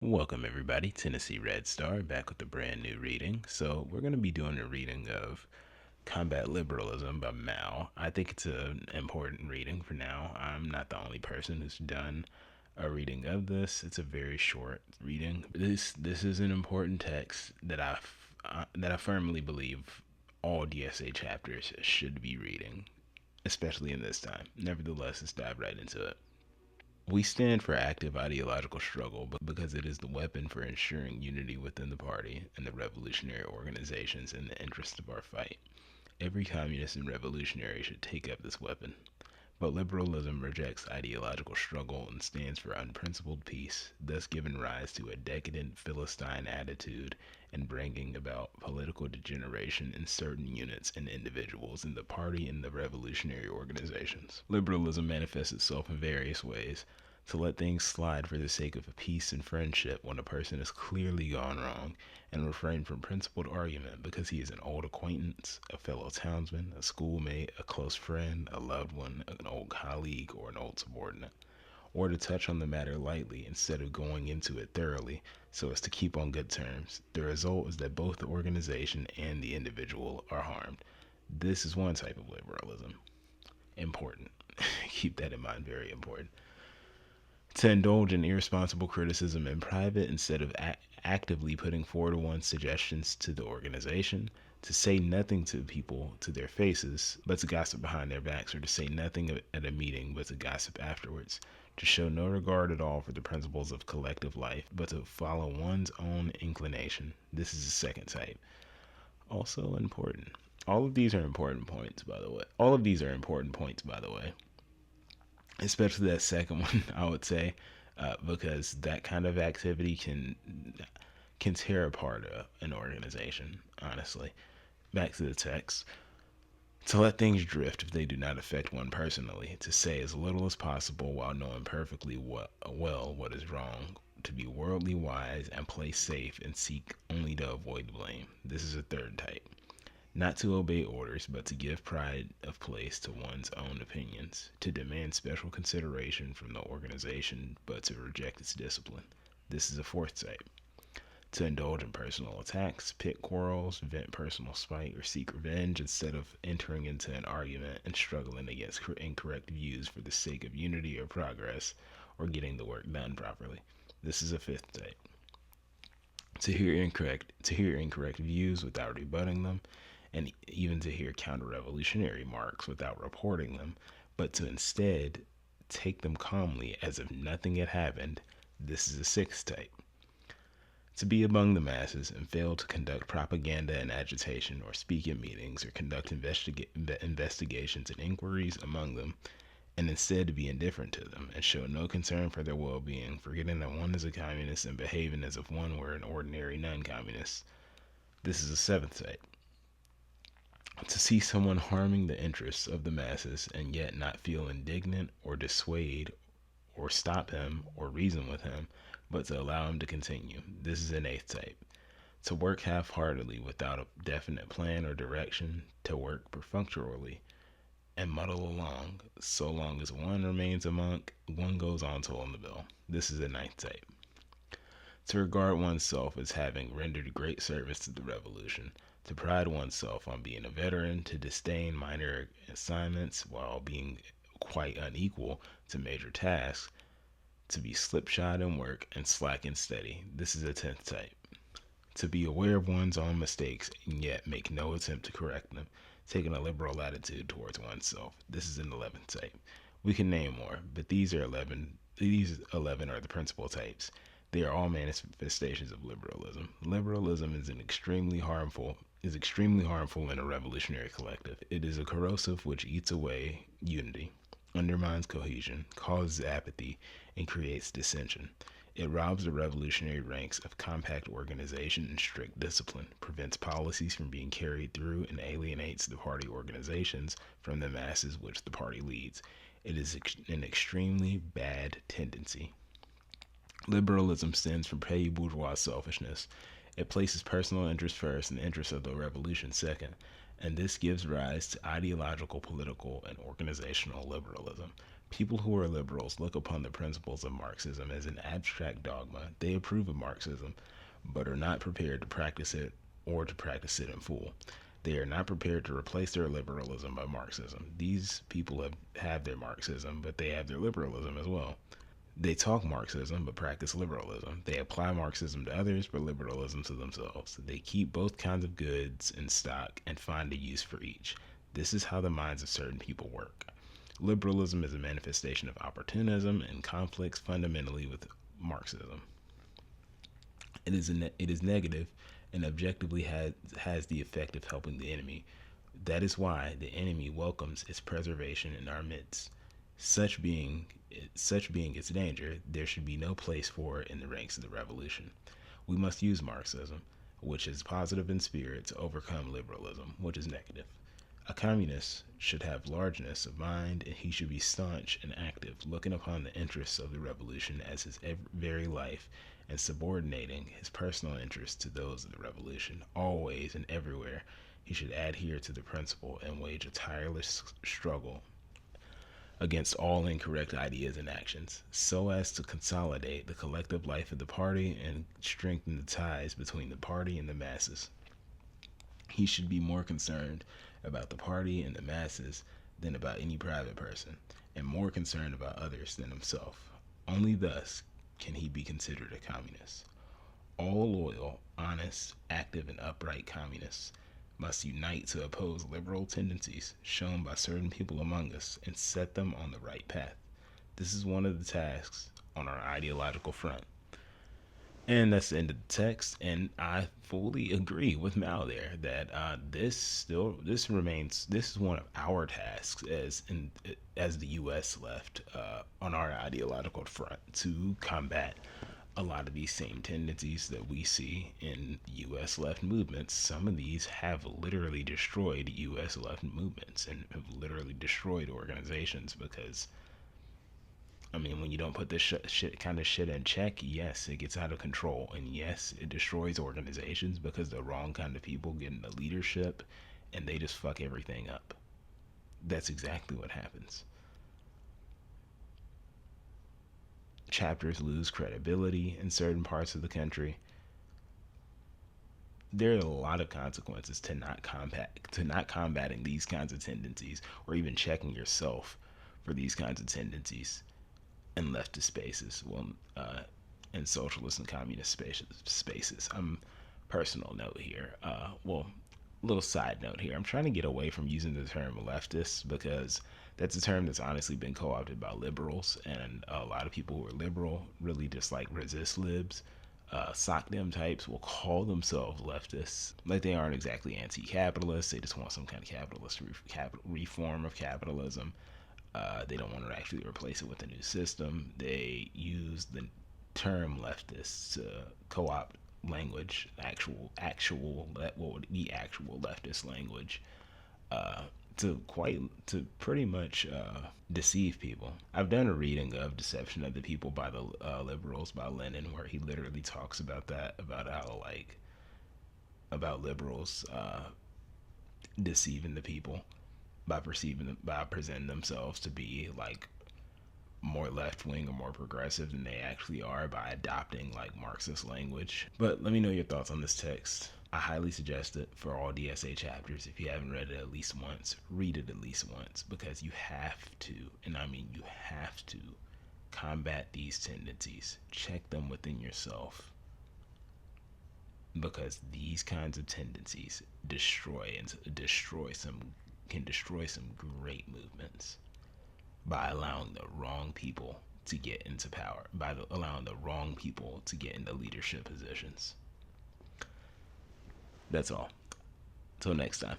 Welcome everybody, TennesseeRedStar back with a brand new reading. So we're going to be doing a reading of Combat Liberalism by Mao. I think it's an important reading for now. I'm not the only person who's done a reading of this. It's a very short reading. This is an important text that I firmly believe all DSA chapters should be reading, especially in this time. Nevertheless, let's dive right into it. We stand for active ideological struggle because it is the weapon for ensuring unity within the party and the revolutionary organizations in the interest of our fight. Every communist and revolutionary should take up this weapon. But liberalism rejects ideological struggle and stands for unprincipled peace, thus giving rise to a decadent Philistine attitude and bringing about political degeneration in certain units and individuals in the party and the revolutionary organizations. Liberalism manifests itself in various ways. To let things slide for the sake of peace and friendship when a person has clearly gone wrong, and refrain from principled argument because he is an old acquaintance, a fellow townsman, a schoolmate, a close friend, a loved one, an old colleague, or an old subordinate. Or to touch on the matter lightly instead of going into it thoroughly so as to keep on good terms. The result is that both the organization and the individual are harmed. This is one type of liberalism. Important. Keep that in mind, very important. To indulge in irresponsible criticism in private instead of actively putting forward one's suggestions to the organization, to say nothing to people to their faces, but to gossip behind their backs, or to say nothing at a meeting but to gossip afterwards, to show no regard at all for the principles of collective life, but to follow one's own inclination. This is the second type. Also important. All of these are important points, by the way. All of these are important points, by the way, especially that second one. I would say, because that kind of activity can tear apart an organization. Honestly, back to the text. To let things drift if they do not affect one personally. To say as little as possible while knowing perfectly well what is wrong. To be worldly wise and play safe and seek only to avoid blame. This is a third type. Not to obey orders, but to give pride of place to one's own opinions, to demand special consideration from the organization, but to reject its discipline. This is a fourth type. To indulge in personal attacks, pick quarrels, vent personal spite, or seek revenge instead of entering into an argument and struggling against incorrect views for the sake of unity or progress, or getting the work done properly. This is a fifth type. To hear incorrect views without rebutting them, and even to hear counter-revolutionary remarks without reporting them, but to instead take them calmly as if nothing had happened. This is a sixth type. To be among the masses and fail to conduct propaganda and agitation, or speak at meetings, or conduct investigations and inquiries among them, and instead to be indifferent to them and show no concern for their well-being, forgetting that one is a communist and behaving as if one were an ordinary non-communist. This is a seventh type. To see someone harming the interests of the masses and yet not feel indignant or dissuade or stop him or reason with him, but to allow him to continue. This is an eighth type. To work half-heartedly without a definite plan or direction, to work perfunctorily and muddle along, so long as one remains a monk, one goes on tolling the bell. This is a ninth type. To regard oneself as having rendered great service to the revolution, to pride oneself on being a veteran, to disdain minor assignments while being quite unequal to major tasks, to be slipshod in work and slack and steady. This is a 10th type. To be aware of one's own mistakes and yet make no attempt to correct them, taking a liberal attitude towards oneself. This is an 11th type. We can name more, but these 11 are the principal types. They are all manifestations of liberalism. Liberalism is extremely harmful in a revolutionary collective. It is a corrosive which eats away unity, undermines cohesion, causes apathy, and creates dissension. It robs the revolutionary ranks of compact organization and strict discipline, prevents policies from being carried through, and alienates the party organizations from the masses which the party leads. It is an extremely bad tendency. Liberalism stems from petty bourgeois selfishness. It places personal interest first and the interests of the revolution second, and this gives rise to ideological, political, and organizational liberalism. People who are liberals look upon the principles of Marxism as an abstract dogma. They approve of Marxism, but are not prepared to practice it or to practice it in full. They are not prepared to replace their liberalism by Marxism. These people have their Marxism, but they have their liberalism as well. They talk Marxism but practice liberalism. They apply Marxism to others but liberalism to themselves. They keep both kinds of goods in stock and find a use for each. This is how the minds of certain people work. Liberalism is a manifestation of opportunism and conflicts fundamentally with Marxism. It is negative and objectively has the effect of helping the enemy. That is why the enemy welcomes its preservation in our midst. Such being such being its danger, there should be no place for it in the ranks of the revolution. We must use Marxism, which is positive in spirit, to overcome liberalism, which is negative. A communist should have largeness of mind, and he should be staunch and active, looking upon the interests of the revolution as his very life and subordinating his personal interests to those of the revolution. Always and everywhere, he should adhere to the principle and wage a tireless struggle against all incorrect ideas and actions, so as to consolidate the collective life of the party and strengthen the ties between the party and the masses. He should be more concerned about the party and the masses than about any private person, and more concerned about others than himself. Only thus can he be considered a communist. All loyal, honest, active, and upright communists must unite to oppose liberal tendencies shown by certain people among us and set them on the right path. This is one of the tasks on our ideological front. And that's the end of the text. And I fully agree with Mao there that this is one of our tasks as the U.S. left on our ideological front to combat a lot of these same tendencies that we see in U.S. left movements. Some of these have literally destroyed U.S. left movements and have literally destroyed organizations because when you don't put this kind of shit in check, yes, it gets out of control. And yes, it destroys organizations because the wrong kind of people get in the leadership and they just fuck everything up. That's exactly what happens. Chapters lose credibility in certain parts of the country. There are a lot of consequences to not combating these kinds of tendencies or even checking yourself for these kinds of tendencies in leftist spaces, in socialist and communist spaces. Personal note here. Little side note here. I'm trying to get away from using the term leftist because that's a term that's honestly been co-opted by liberals, and a lot of people who are liberal really just like resist libs. Sock them types will call themselves leftists. Like they aren't exactly anti-capitalist. They just want some kind of capitalist reform of capitalism. They don't want to actually replace it with a new system. They use the term leftist to co-opt language, what would be actual leftist language, to pretty much deceive people. I've done a reading of Deception of the People by the Liberals by Lenin, where he literally talks about that, about how about liberals deceiving the people by presenting themselves to be like more left wing or more progressive than they actually are by adopting like Marxist language. But let me know your thoughts on this text. I highly suggest it for all DSA chapters. If you haven't read it at least once, read it at least once, because you have to, and I mean you have to, combat these tendencies. Check them within yourself, because these kinds of tendencies can destroy some great movements by allowing the wrong people to get into power, allowing the wrong people to get into leadership positions. That's all. Till next time.